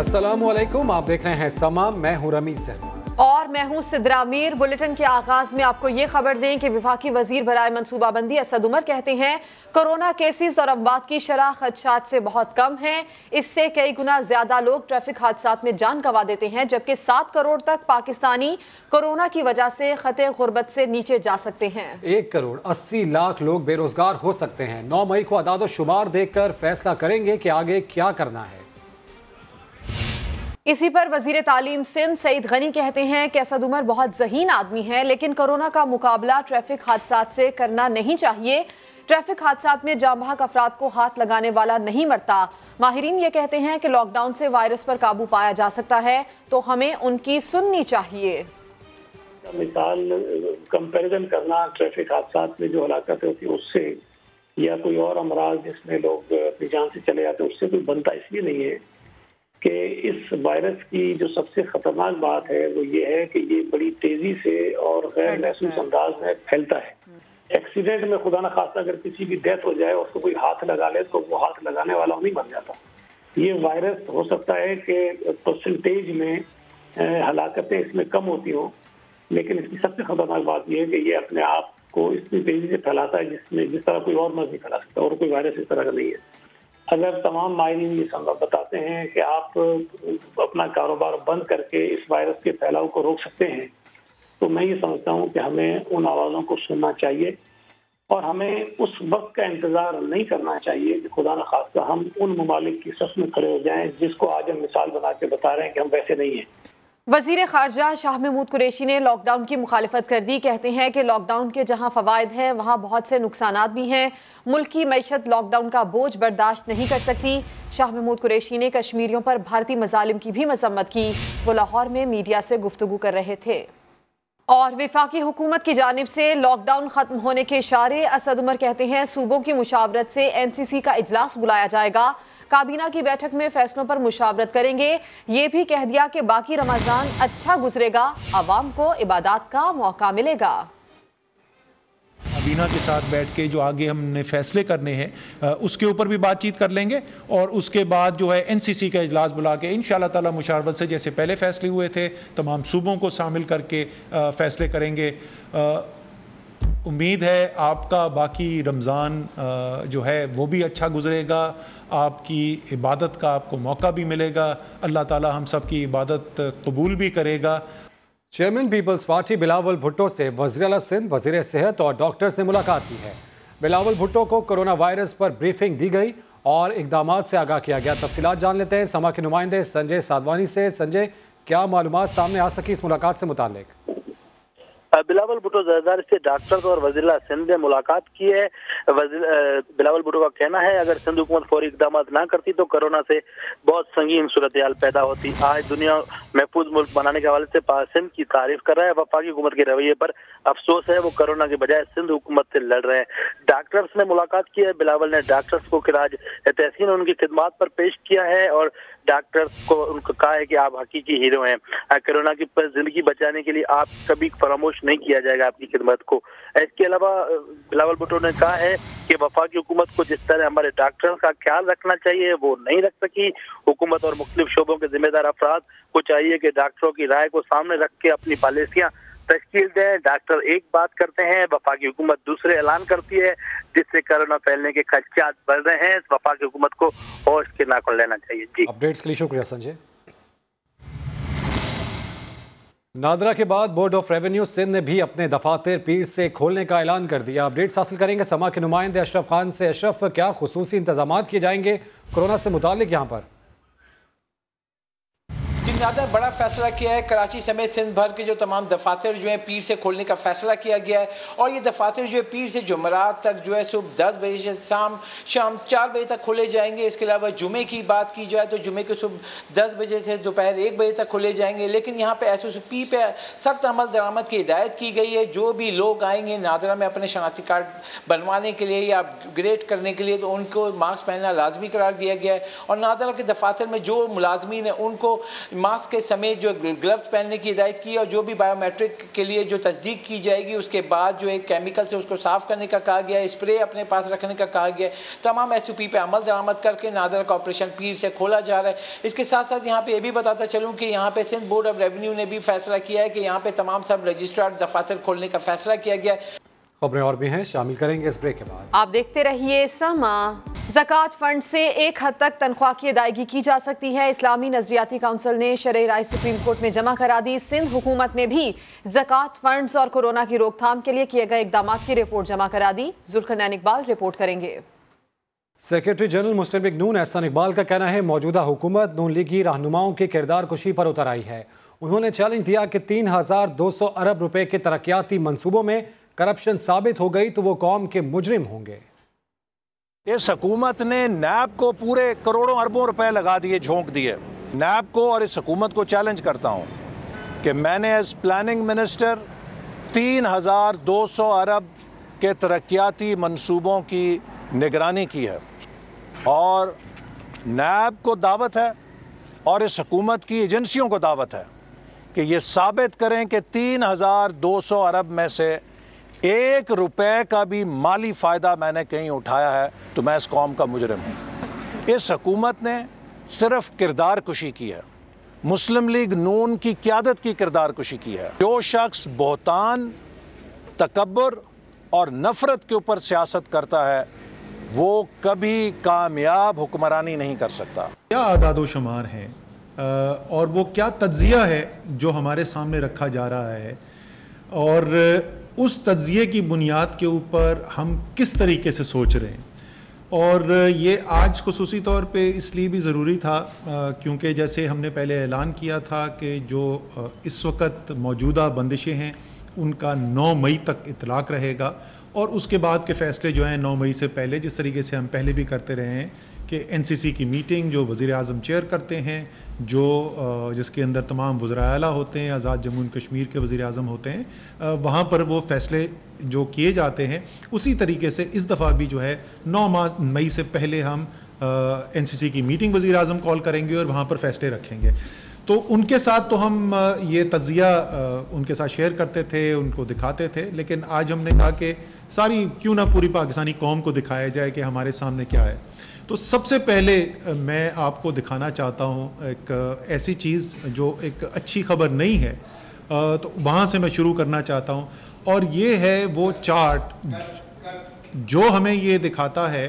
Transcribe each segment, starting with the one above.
अस्सलामुअलैकुम, आप देख रहे हैं समा, मैं हूं रमीज और मैं हूं सिद्रा मीर। बुलेटिन के आगाज में आपको ये खबर दें कि वफाकी वजीर बराए मनसूबाबंदी असद उमर कहते हैं कोरोना केसेस और अमवात की शरह खदशात से बहुत कम है। इससे कई गुना ज्यादा लोग ट्रैफिक हादसात में जान गंवा देते हैं, जबकि 7 करोड़ तक पाकिस्तानी कोरोना की वजह से खते गुर्बत से नीचे जा सकते हैं। 1 करोड़ 80 लाख लोग बेरोजगार हो सकते हैं। 9 मई को अदाद शुमार देखकर फैसला करेंगे कि आगे क्या करना है। इसी पर वजीर तालीम सिंध सईद गनी कहते हैं कि असद उमर बहुत ज़हीन आदमी है, लेकिन कोरोना का मुकाबला ट्रैफिक हादसात से करना नहीं चाहिए। ट्रैफिक हादसात में जाँ बहक अफराद को हाथ लगाने वाला नहीं मरता। माहिरीन ये कहते हैं कि लॉकडाउन से वायरस पर काबू पाया जा सकता है, तो हमें उनकी सुननी चाहिए। मिसाल कंपैरिजन करना ट्रैफिक हादसात में जो हलाकत होती है उससे, या कोई और अमराज जिसमें लोग अपनी जान से चले जाते हैं, उससे कोई बनता इसलिए नहीं है कि इस वायरस की जो सबसे खतरनाक बात है वो ये है कि ये बड़ी तेजी से और गैर महसूस अंदाज में फैलता है। एक्सीडेंट में खुदा न खास्ता अगर किसी की डेथ हो जाए, उसको कोई हाथ लगा ले तो वो हाथ लगाने वाला नहीं मर जाता। ये वायरस हो सकता है कि परसेंटेज में हलाकतें इसमें कम होती हों, लेकिन इसकी सबसे खतरनाक बात यह है कि ये अपने आप को इतनी तेजी से फैलाता है जिस तरह कोई और मर्ज नहीं फैला सकता, और कोई वायरस इस तरह का नहीं है। अगर तमाम माहिरीन ये बताते हैं कि आप अपना कारोबार बंद करके इस वायरस के फैलाव को रोक सकते हैं, तो मैं ये समझता हूँ कि हमें उन आवाज़ों को सुनना चाहिए और हमें उस वक्त का इंतज़ार नहीं करना चाहिए कि खुदा न खास्ता हम उन ममालिक की सफ में खड़े हो जाएं जिसको आज हम मिसाल बना के बता रहे हैं कि हम वैसे नहीं हैं। वज़ीर ख़ारजा शाह महमूद कुरैशी ने लॉकडाउन की मुखालिफत कर दी। कहते हैं कि लॉकडाउन के जहां फ़वाइद हैं वहां बहुत से नुकसानात भी हैं। मुल्क की मईशत लॉकडाउन का बोझ बर्दाश्त नहीं कर सकती। शाह महमूद कुरैशी ने कश्मीरियों पर भारतीय मज़ालिम की भी मज़म्मत की। वो लाहौर में मीडिया से गुफ्तगू कर रहे थे। और वफाकी हुकूमत की जानिब से लॉकडाउन ख़त्म होने के इशारे। असद उमर कहते हैं सूबों की मुशावरत से NCC का इजलास बुलाया जाएगा। काबीना की बैठक में फैसलों पर मुशावरत करेंगे। ये भी कह दिया कि बाकी रमज़ान अच्छा गुजरेगा, आवाम को इबादत का मौका मिलेगा। काबीना के साथ बैठ के जो आगे हमने फैसले करने हैं उसके ऊपर भी बातचीत कर लेंगे, और उसके बाद जो है NCC का इजलास बुला के इंशाअल्लाह ताला मुशावरत से जैसे पहले फैसले हुए थे तमाम सूबों को शामिल करके फैसले करेंगे। उम्मीद है आपका बाकी रमज़ान जो है वो भी अच्छा गुजरेगा, आपकी इबादत का आपको मौका भी मिलेगा। अल्लाह ताला हम सब की इबादत कबूल भी करेगा। Chairman peoples party Bilawal Bhutto से वज़ीर आला सिंध, वज़ीर सेहत और डॉक्टर्स ने मुलाकात की है। बिलावल भुट्टो को कोरोना वायरस पर ब्रीफिंग दी गई और इकदामात से आगाह किया गया। तफसीलात जान लेते हैं समा के नुमाइंदे संजय साधवानी से। संजय, क्या मालूमात सामने आ सकी इस मुलाकात से मुताल्लिक? बिलावल भुट्टो ज़रदार से डॉक्टर्स और वज़ीर सिंध ने मुलाकात की है। बिलावल भुट्टो का कहना है अगर सिंध हुकूमत फौरी इक़दाम ना करती तो कोरोना से बहुत संगीन सूरत हाल पैदा होती। आज दुनिया महफूज मुल्क बनाने के हवाले से सिंध की तारीफ कर रहा है। वफाकी हुकूमत के रवैये पर अफसोस है, वो कोरोना के बजाय सिंध हुकूमत से लड़ रहे हैं। डॉक्टर्स ने मुलाकात की है। बिलावल ने डॉक्टर्स को खिराज तहसीन उनकी खिदमत पर पेश किया है और डॉक्टर्स को उनको कहा है कि आप हकीकी हीरो हैं। कोरोना की जिंदगी बचाने के लिए आप कभी फरामोश नहीं किया जाएगा आपकी खिदमत को। इसके अलावा बिलावल भुट्टो ने कहा है कि वफाकी हुकूमत को जिस तरह हमारे डॉक्टर्स का ख्याल रखना चाहिए वो नहीं रख सकी। हुकूमत और मुख्तलिफ शोबों के जिम्मेदार अफराद को चाहिए कि डॉक्टरों की राय को सामने रख के अपनी पॉलिसियां तश्कील दें। डॉक्टर एक बात करते हैं, वफाकी हुकूमत दूसरे ऐलान करती है, जिससे कोरोना फैलने के खदशात बढ़ रहे हैं। वफाकी हुकूमत को होश के नाखुन लेना चाहिए। जी, अपडेट्स के लिए शुक्रिया संजय। नादरा के बाद बोर्ड ऑफ रेवेन्यू सिंध ने भी अपने दफातर पीर से खोलने का ऐलान कर दिया। अपडेट्स हासिल करेंगे समा के नुमाइंदे अशरफ खान से। अशरफ, क्या खुसूसी इंतजाम किए जाएंगे कोरोना से मुतालिक यहाँ पर? नादर बड़ा फैसला किया है। कराची समेत सिंध भर के जो तमाम दफातर जो है पीर से खोलने का फैसला किया गया है, और ये दफातर जो है पीर से जुमेरात तक जो है सुबह 10 बजे से शाम 4 बजे तक खोले जाएंगे। इसके अलावा जुमे की बात की जाए तो जुमे के सुबह 10 बजे से दोपहर 1 बजे तक खोले जाएंगे। लेकिन यहाँ पे SOP पे सख्त अमल दरामद की हिदायत की गई है। जो भी लोग आएंगे नादरा में अपने शनाख्ती कार्ड बनवाने के लिए या अपग्रेड करने के लिए, तो उनको मास्क पहनना लाजमी करार दिया गया है। और नादरा के दफातर में जो मुलाजमीन है उनको मास्क के समेत जो ग्लव्स पहनने की हिदायत की और जो भी बायोमेट्रिक के लिए जो तस्दीक की जाएगी उसके बाद जो एक केमिकल से उसको साफ़ करने का कहा गया है, स्प्रे अपने पास रखने का कहा गया है। तमाम SOP पे अमल दरामद करके नादरा कॉर्पोरेशन पीर से खोला जा रहा है। इसके साथ साथ यहाँ पे ये भी बताता चलूँ कि यहाँ पे सिंध बोर्ड ऑफ रेवेन्यू ने भी फैसला किया है कि यहाँ पे तमाम सब रजिस्ट्रार दफातर खोलने का फैसला किया गया है। खबरें और भी हैं, शामिल करेंगे इस ब्रेक के बाद। आप देखते रहिए समा। ज़कात फंड से एक हद तक तनख्वाह की अदायगी की जा सकती है। इस्लामी नजरियाती काउंसिल ने शरई राय सुप्रीम कोर्ट में जमा करा दी। सिंध हुकूमत ने भी ज़कात फंड्स और कोरोना की रोकथाम के लिए किए गए इकदाम की रिपोर्ट जमा करा दी। जुल्करनैन इकबाल रिपोर्ट करेंगे। सेक्रेटरी जनरल मुस्लिम लीग नून एहसान इकबाल का कहना है मौजूदा हुकूमत नून लीगी रहनुमाओं की किरदार कुशी पर उतर आई है। उन्होंने चैलेंज दिया कि 3200 अरब रुपए के तरक्याती मंसूबों में करप्शन साबित हो गई तो वो कौम के मुजरिम होंगे। इस हुकूमत ने नैब को पूरे करोड़ों अरबों रुपए लगा दिए, झोंक दिए। नैब को और इस हुकूमत को चैलेंज करता हूं कि मैंने एज प्लानिंग मिनिस्टर 3200 अरब के तरक्याती मंसूबों की निगरानी की है और नैब को दावत है और इस हुकूमत की एजेंसियों को दावत है कि ये साबित करें कि 3200 अरब में से 1 रुपए का भी माली फ़ायदा मैंने कहीं उठाया है तो मैं इस कौम का मुजरिम हूँ। इस हुकूमत ने सिर्फ किरदार कुशी की है, मुस्लिम लीग नून की क़यादत की किरदार कुशी की है। जो शख्स बहतान, तकब्बुर और नफ़रत के ऊपर सियासत करता है वो कभी कामयाब हुक्मरानी नहीं कर सकता। क्या आदाद शुमार हैं और वो क्या तज्ज़िया है जो हमारे सामने रखा जा रहा है और उस तज्ज़िये की बुनियाद के ऊपर हम किस तरीके से सोच रहे हैं। और ये आज खुसूसी तौर पे इसलिए भी ज़रूरी था क्योंकि जैसे हमने पहले ऐलान किया था कि जो इस वक्त मौजूदा बंदिशें हैं उनका 9 मई तक इतलाक़ रहेगा और उसके बाद के फ़ैसले जो हैं 9 मई से पहले, जिस तरीके से हम पहले भी करते रहे हैं कि NCC की मीटिंग जो वज़ीर आज़म चेयर करते हैं, जो जिसके अंदर तमाम वज़राए आला होते हैं, आज़ाद जम्मू कश्मीर के वज़ीर आज़म होते हैं, वहाँ पर वो फ़ैसले जो किए जाते हैं उसी तरीके से इस दफ़ा भी जो है 9 मई से पहले हम NCC की मीटिंग वज़ीर आज़म कॉल करेंगे और वहाँ पर फ़ैसले रखेंगे। तो उनके साथ तो हम ये तज्ज़िया उनके साथ शेयर करते थे, उनको दिखाते थे, लेकिन आज हमने कहा कि सारी क्यों ना पूरी पाकिस्तानी कौम को दिखाया जाए कि हमारे सामने क्या है। तो सबसे पहले मैं आपको दिखाना चाहता हूँ एक ऐसी चीज़ जो एक अच्छी खबर नहीं है, तो वहाँ से मैं शुरू करना चाहता हूँ और ये है वो चार्ट जो हमें ये दिखाता है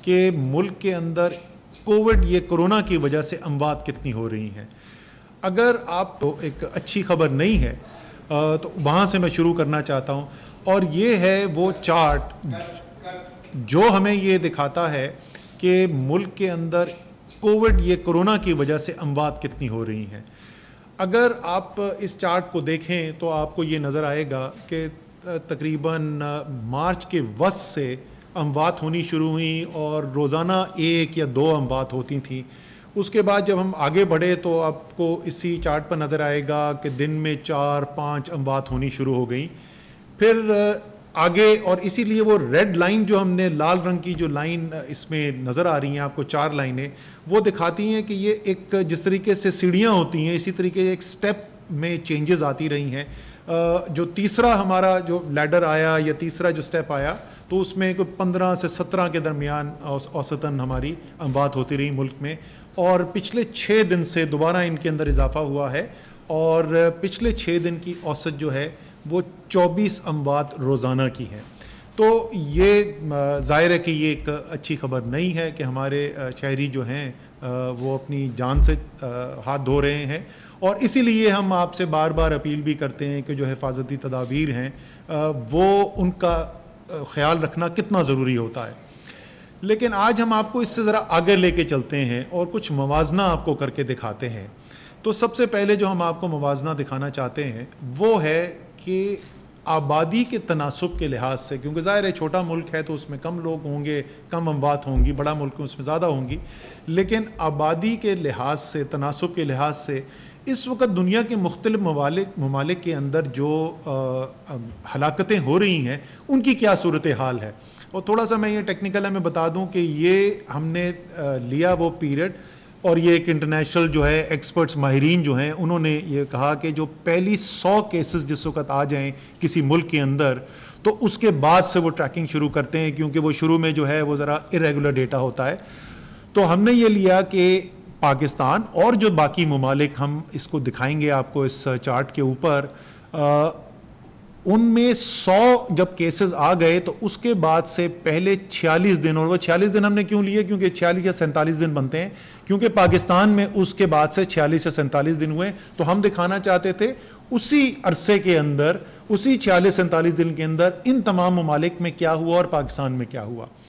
कि मुल्क के अंदर कोविड, ये कोरोना की वजह से अमवात कितनी हो रही हैं। अगर आप तो एक अच्छी खबर नहीं है तो वहाँ से मैं शुरू करना चाहता हूँ और ये है वो चार्ट जो हमें ये दिखाता है कि मुल्क के अंदर कोविड, ये कोरोना की वजह से अमवात कितनी हो रही हैं। अगर आप इस चार्ट को देखें तो आपको ये नज़र आएगा कि तकरीबन मार्च के वस्त से अमवात होनी शुरू हुई और रोज़ाना 1 या 2 अमवात होती थी। उसके बाद जब हम आगे बढ़े तो आपको इसी चार्ट पर नज़र आएगा कि दिन में 4-5 अमवात होनी शुरू हो गई। फिर आगे, और इसीलिए वो रेड लाइन जो हमने, लाल रंग की जो लाइन इसमें नज़र आ रही हैं आपको, 4 लाइनें, वो दिखाती हैं कि ये एक जिस तरीके से सीढ़ियाँ होती हैं इसी तरीके एक स्टेप में चेंजेस आती रही हैं। जो तीसरा हमारा जो लैडर आया या तीसरा जो स्टेप आया तो उसमें कोई 15 से 17 के दरमियान औसतन हमारी अमवात होती रही मुल्क में और पिछले 6 दिन से दोबारा इनके अंदर इजाफा हुआ है और पिछले 6 दिन की औसत जो है वो 24 अमवात रोज़ाना की है। तो ये ज़ाहिर है कि ये एक अच्छी खबर नहीं है कि हमारे शहरी जो हैं वो अपनी जान से हाथ धो रहे हैं और इसीलिए हम आपसे बार बार अपील भी करते हैं कि जो हिफाजती तदाबीर हैं वो उनका ख्याल रखना कितना ज़रूरी होता है। लेकिन आज हम आपको इससे ज़रा आगे लेके चलते हैं और कुछ मवाजना आपको करके दिखाते हैं। तो सबसे पहले जो हम आपको मवाजना दिखाना चाहते हैं वो है कि आबादी के तनासुब के लिहाज से, क्योंकि ज़ाहिर है छोटा मुल्क है तो उसमें कम लोग होंगे, कम अमवात होंगी, बड़ा मुल्क है उसमें ज़्यादा होंगी, लेकिन आबादी के लिहाज से, तनासुब के लिहाज से इस वक्त दुनिया के मुख्तलिफ ममालिक के अंदर जो हलाकतें हो रही हैं उनकी क्या सूरत हाल है। और थोड़ा सा मैं ये टेक्निकल है मैं बता दूं कि ये हमने लिया वो पीरियड اور یہ ایک انٹرنیشنل جو ہے ایکسپرٹس ماہرین جو ہیں انہوں نے یہ کہا کہ جو پہلی 100 کیسز جس وقت آ جائیں کسی ملک کے اندر تو اس کے بعد سے وہ ٹریکنگ شروع کرتے ہیں، کیونکہ وہ شروع میں جو ہے وہ ذرا irregular ڈیٹا ہوتا ہے. تو ہم نے یہ لیا کہ پاکستان اور جو باقی ممالک، ہم اس کو دکھائیں گے آپ کو اس چارٹ کے اوپر، ان میں 100 جب کیسز آ گئے تو اس کے بعد سے پہلے 46 دن، اور وہ 46 دن ہم نے کیوں لیے؟ کیونکہ 46 یا 47 دن بنتے ہیں، کیونکہ پاکستان میں اس کے بعد سے 46 یا 47 دن ہوئے. تو ہم دکھانا چاہتے تھے اسی عرصے کے اندر، اسی 46-47 دن کے اندر ان تمام ممالک میں کیا ہوا اور پاکستان میں کیا ہوا.